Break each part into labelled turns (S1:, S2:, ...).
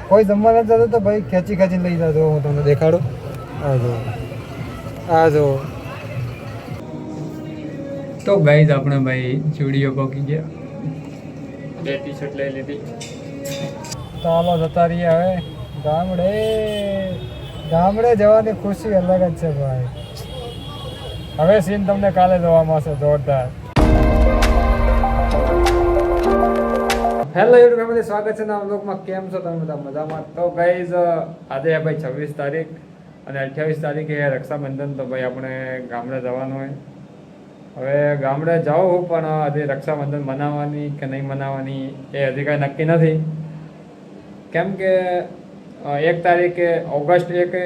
S1: કોઈ જમવા નથી જતો તો ભાઈ ખેંચી ખેંચીને લઈ જતો. હું તમને દેખાડું. આ જો તો ગાઈઝ આપણે ભાઈ ચૂડીઓ પકી ગયા. 2 ટી-શર્ટ લઈ લીધી. તો હાલો જતા રહીએ હવે ગામડે જવાની ખુશી અલગ જ છે ભાઈ. હવે સીન તમને કાલે જોવા મળશે જોરદાર. હેલો યુટ્યુબ ફેમિલી, સ્વાગત છે નવા બ્લોગમાં. કેમ છો તમે બધા? મજામાં? તો ગાઈઝ આજે ભાઈ 26 તારીખ અને 28 તારીખે રક્ષાબંધન. તો ભાઈ આપણે ગામડે જવાનું હોય. હવે ગામડે જાઉં પણ હજી રક્ષાબંધન મનાવવાની કે નહીં મનાવવાની એ હજી કાંઈ નક્કી નથી. કેમ કે 1 તારીખે ઓગસ્ટ 1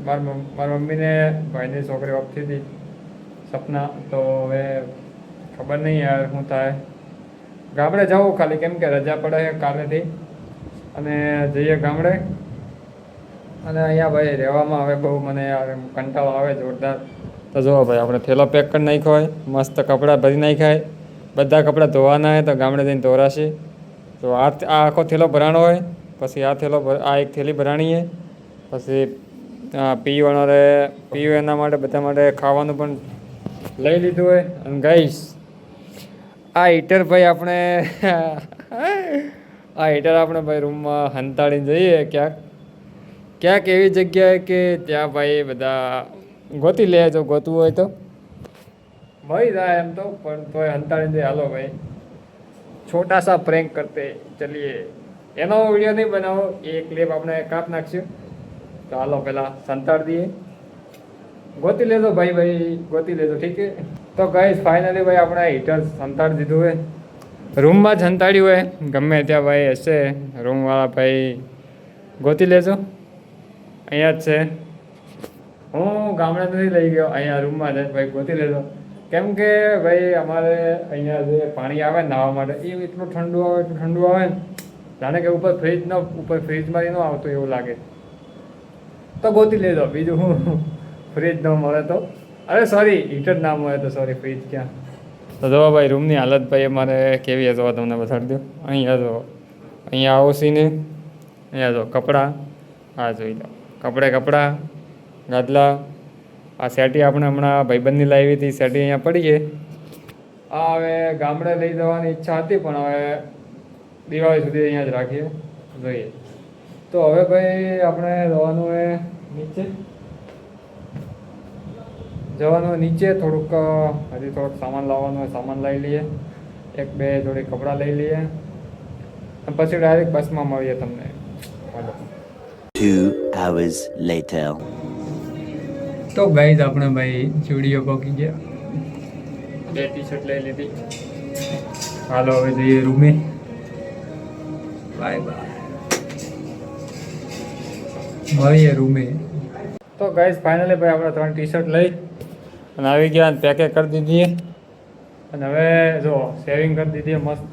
S1: મારી મમ્મીને ભાઈની છોકરી ઓફથી હતી સપના. તો હવે ખબર નહીં યાર શું થાય. ગામડે જાઉં ખાલી કેમ કે રજા પડે કાલેથી અને જઈએ ગામડે. અને અહીંયા ભાઈ રહેવામાં આવે બહુ મને યાર કંટાળો આવે જોરદાર. તો જુઓ ભાઈ આપણે થેલો પેક કરી નાખ્યો હોય, મસ્ત કપડાં ભરી નાખ્યા હોય. બધા કપડાં ધોવાના હોય તો ગામડે જઈને ધોરાશે. તો આ આખો થેલો ભરાણો હોય, પછી આ એક થેલી ભરાણી છે. પછી પીવું એના માટે બધા માટે ખાવાનું પણ લઈ લીધું હોય. અને ગાઈસ આ હીટર ભાઈ આપણે ભાઈ રૂમમાં હંતાડીને જઈએ ક્યાંક એવી જગ્યાએ કે ત્યાં ભાઈ બધા ગોતી લે. જો ગોતવું હોય તો મળી જાય એમ તો, પણ તોય હંતાડીને જઈએ. હાલો ભાઈ છોટા સા પ્રેન્ક કરતે ચલીએ. એનો વિડીયો નહીં બનાવો, એ ક્લિપ આપણે કાપ નાખશું. તો હાલો પહેલાં સંતાડી દઈએ. ગોતી લેજો ભાઈ ગોતી લેજો, ઠીક છે. તો ગાઈસ ફાઇનલી ભાઈ આપણે હીટર સંતાડી દીધું હોય, રૂમમાં જ સંતાડ્યું હોય. ગમે ત્યાં ભાઈ હશે રૂમવાળા ભાઈ ગોતી લેજો. અહીંયા જ છે. હું ગામડે નથી લઈ ગયો, અહીંયા રૂમમાં જ ભાઈ ગોતી લેજો. કેમ કે ભાઈ અમારે અહીંયા જે પાણી આવે નાહવા માટે એ એટલું ઠંડુ આવે ને જાણે કે ઉપર ફ્રીજમાંથી ન આવતું એવું લાગે. તો ગોતી લેજો. બીજું હું ફ્રીજ ન મળે તો, અરે સોરી હીટર ના મળે તો સોરી ફ્રીજ ક્યાં. તો જો ભાઈ રૂમની હાલત ભાઈ અમારે કેવી હશે તમને બતાડી દો. અહીંયા આવો સીને, અહીંયા જો કપડાં, આ જોઈ લો કપડાં ગાદલા. આ સેટી આપણે હમણાં ભાઈબંધની લાવી હતી, સેટી અહીંયા પડી છે. આ હવે ગામડે લઈ જવાની ઈચ્છા હતી પણ હવે દિવાળી સુધી અહીંયા જ રાખીએ જોઈએ. તો હવે ભાઈ આપણે જવાનું હોય નીચે થોડુંક હજી થોડુંક સામાન લાવવાનું હોય, સામાન લઈ લઈએ. 1-2 જોડી કપડાં લઈ લઈએ અને પછી ડાયરેક્ટ બસમાં મળીએ તમને.
S2: 2 hours later.
S1: તો ગાઈઝ આપણે ભાઈ ચૂડીઓ પકી ગયા. 2 ટી-શર્ટ લઈ લીધી. હાલો હવે જઈએ રૂમે. બાય મળીએ રૂમે. તો ગાઈઝ ફાઇનલી ભાઈ આપણે 3 ટી-શર્ટ લઈ અને આવી ગયા, પેકે કરી દીધી. અને હવે જો સેવિંગ કરી દીધી મસ્ત.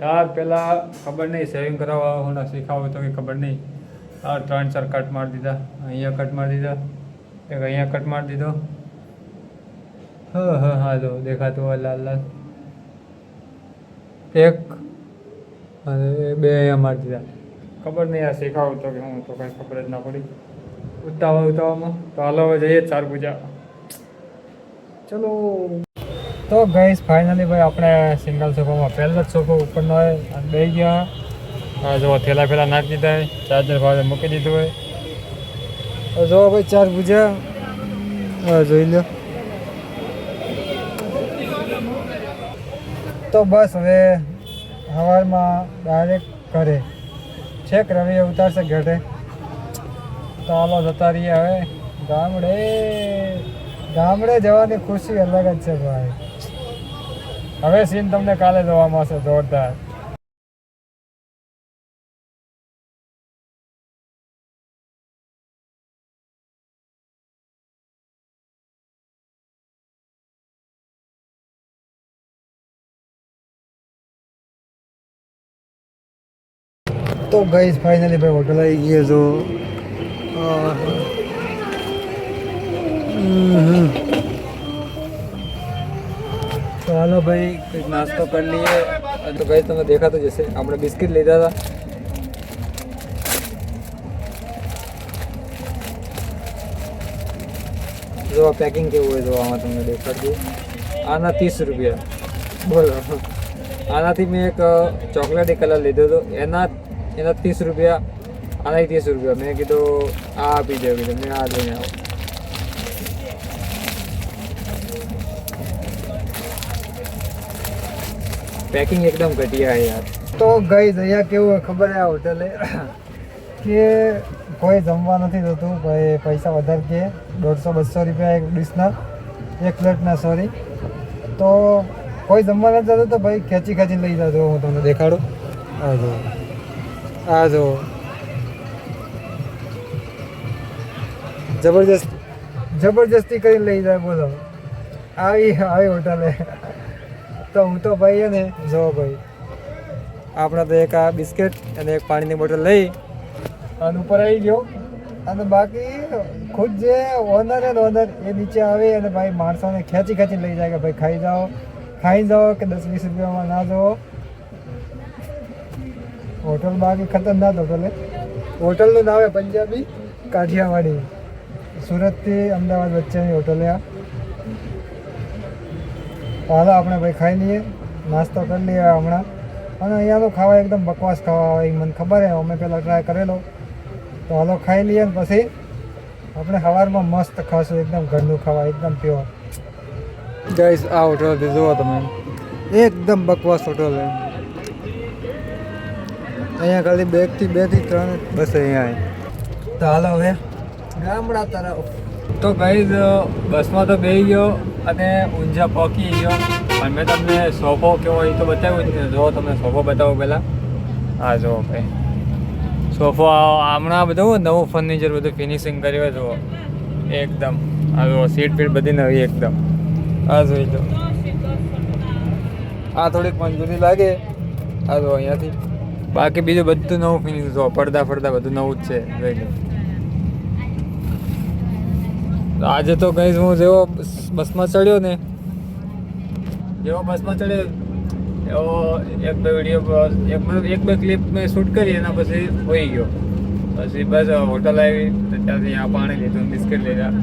S1: યાર પહેલાં ખબર નહીં સેવિંગ કરાવવા હોના શીખાવું તો કે ખબર નહીં. 3-4 કટ મારી દીધા, અહીંયા કટ મારી દીધા, એક અહીંયા કટ મારી દીધો. હા જો દેખાતું હોય લાલ એક અને 2 અહીંયા મારી દીધા. ખબર નહીં આ શીખાવું તો કે હું તો કાંઈ ખબર જ ના પડી ઉતાવળમાં. તો હાલો હવે જઈએ 4 પૂજા. ચલો. તો ગાઈસ ફાઇનલી ભાઈ આપણે સિંગલ સોફામાં પહેલો જ સોફો ઉપરનો હોય અને બે ગયા. હા જો થેલા ફેલા નાખી દીધા હોય, ચાર્જર ભાવે મૂકી દીધું હોય. જો ભાઈ 4 પૂજા જોઈ લો. તો બસ હવે સવારમાં ડાયરેક્ટ ઘરે છેક રવિએ ઉતારશે ઘરે. તો હાલો જતા રહીએ હવે ગામડે જવાની ખુશી અલગ જ છે ભાઈ. હવે સીન તમને કાલે જોવા મળશે જોરદાર. તો ગાઈસ ફાઇનલી ભાઈ હોટલ આવી ગઈ જો. તો હાલો ભાઈ કંઈક નાસ્તો કરી લઈએ. તો ભાઈ તમને દેખાતો જશે આપણે બિસ્કિટ લીધા હતા. જો પેકિંગ કેવું હોય જો આમાં તમને દેખાડજો. આના 30 રૂપિયા. બોલો, આનાથી મેં એક ચોકલેટી કલર લીધો હતો, એના 30 રૂપિયા, આના 30 રૂપિયા. મેં કીધું આ આપી દો, કીધું મેં આ લઈને આવો. પેકિંગ એકદમ ઘટિયા છે યાર. તો ગઈ અહીંયા કેવું હોય ખબર છે આ હોટલે કે કોઈ જમવા નથી થતું, ભાઈ પૈસા વધારે કે 150-200 રૂપિયા એક ડીશના, એક પ્લેટના સોરી. તો કોઈ જમવા નથી જતું તો ભાઈ ખેંચીને લઈ જતો. હું તમને દેખાડું. આ જો જબરજસ્તી કરીને લઈ જાય. બોલો, આવી હોટલે. તો હું તો ભાઈ હે ને, જો ભાઈ આપણે તો એક આ બિસ્કિટ અને એક પાણીની બોટલ લઈ અને ઉપર આવી ગયો. અને બાકી ખુદ જે ઓનર એ નીચે આવે અને ભાઈ માણસોને ખેંચીને લઈ જાય કે ભાઈ ખાઈ જાઓ કે 10-20 રૂપિયામાં ના જાઓ. હોટલ બાકી ખતરનાક હોટલ. હોટલનું નામ છે પંજાબી કાઠિયાવાડી. સુરતથી અમદાવાદ વચ્ચેની હોટલ આ. હાલો આપણે ભાઈ ખાઈ લઈએ, નાસ્તો કરી લઈએ હમણાં. અને અહીંયાનું ખાવા એકદમ બકવાસ ખાવા આવે, મને ખબર છે, અમે પહેલાં ટ્રાય કરેલો. તો હાલો ખાઈ લઈએ ને પછી આપણે સવારમાં મસ્ત ખાશું, એકદમ ઘરનું ખાવા, એકદમ પ્યોર. ગાઈસ આ હોટલ જુઓ તમે, એકદમ બકવાસ હોટલ છે. અહીંયા ખાલી 2 થી 3 બસ અહીંયા. તો હાલો હવે ગામડા તરફ. તો ગાઈસ બસમાં તો બેસી ગયો અને ઊંઝા પહોંચી ગયો. અને મેં તમને સોફો કેવો એ તો બતાવ્યું જ નહીં. જો તમને સોફો બતાવો પહેલાં. હા જુઓ ભાઈ સોફો હમણાં બધું નવું ફર્નિચર બધું ફિનિશિંગ કર્યું જુઓ એકદમ. આ જુઓ સીટ ફીટ બધી નવી એકદમ. આ જોઈ લો, આ થોડીક મંજૂરી લાગે. આ જો અહીંયાથી બાકી બીજું બધું નવું ફિનિશ. જો પડદા બધું નવું જ છે, જોઈ લો. આજે તો ગઈ હું જેવો બસમાં ચડ્યો ને, એવો એક બે ક્લિપ મેં શૂટ કરી, એના પછી હોઈ ગયો. પછી બસ હોટલ આવી તો ત્યાંથી આ પાણી લીધું, બિસ્કિટ લીધા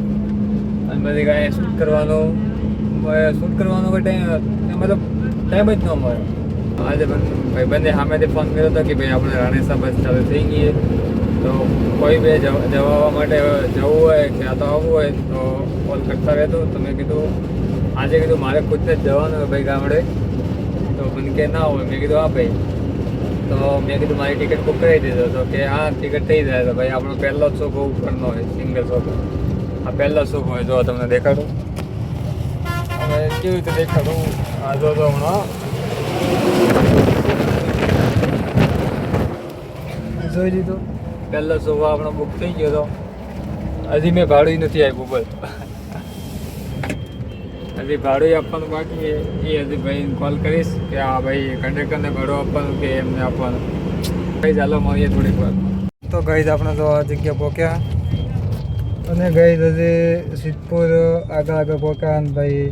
S1: અને બધી કાંઈ શૂટ કરવાનો કોઈ ટાઈમ મતલબ ટાઈમ જ ન મળે. આજે ભાઈ બંને સામેથી ફોન કર્યો હતો કે ભાઈ આપણે રાણેસા બસ ચાલુ થઈ ગઈ, તો કોઈ બે જવા માટે જવું હોય કે આ તો આવવું હોય તો કોલ કરતા રહેતો. તો મેં કીધું આજે મારે ખુદને જ જવાનું હોય ભાઈ ગામડે. તો મને કે ના હોય. મેં કીધું હા ભાઈ. તો મેં કીધું મારી ટિકિટ બુક કરાવી દીધો તો કે હા ટિકિટ થઈ જાય. તો ભાઈ આપણો પહેલો જ સોફો ઉપરનો હોય, સિંગલ સોફો. આ પહેલો સોફો હોય. જો તમને દેખાડું હવે કેવી રીતે દેખાડું. આ જો તો હમણાં જોઈ લીધું, પહેલો સોફો આપણો બુક થઈ ગયો હતો. હજી મેં ભાડું નથી આપ્યું. બસ હજી ભાડું આપવાનું બાકી એ હજી ભાઈને કોલ કરીશ કે હા ભાઈ કંડક્ટરને ભાડું આપવાનું કે એમને આપવાનું. ભાઈ ચાલો મળીએ થોડીક વાર. તો ગઈ આપણે તો આ જગ્યા પહોંચ્યા અને ગઈ હજી સિદ્ધપુર આગળ પહોંચ્યા અને ભાઈ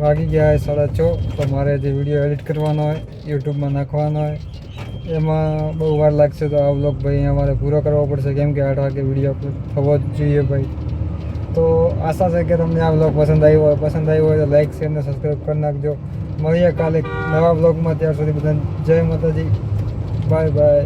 S1: વાગી ગયા 6:30. તો મારે જે વિડીયો એડિટ કરવાનો હોય, યુટ્યુબમાં નાખવાનો હોય, એમાં બહુ વાર લાગશે. તો આ વ્લોગ ભાઈ અમારે પૂરો કરવો પડશે, કેમ કે 8 વાગે વિડીયો અપલોડ થવો જ જોઈએ ભાઈ. તો આશા છે કે તમને આ વ્લોગ પસંદ આવ્યો હોય તો લાઈક શેર અને સબસ્ક્રાઈબ કરી નાખજો. મળીએ કાલે નવા વ્લોગમાં. ત્યાર સુધી બધાને જય માતાજી, બાય બાય.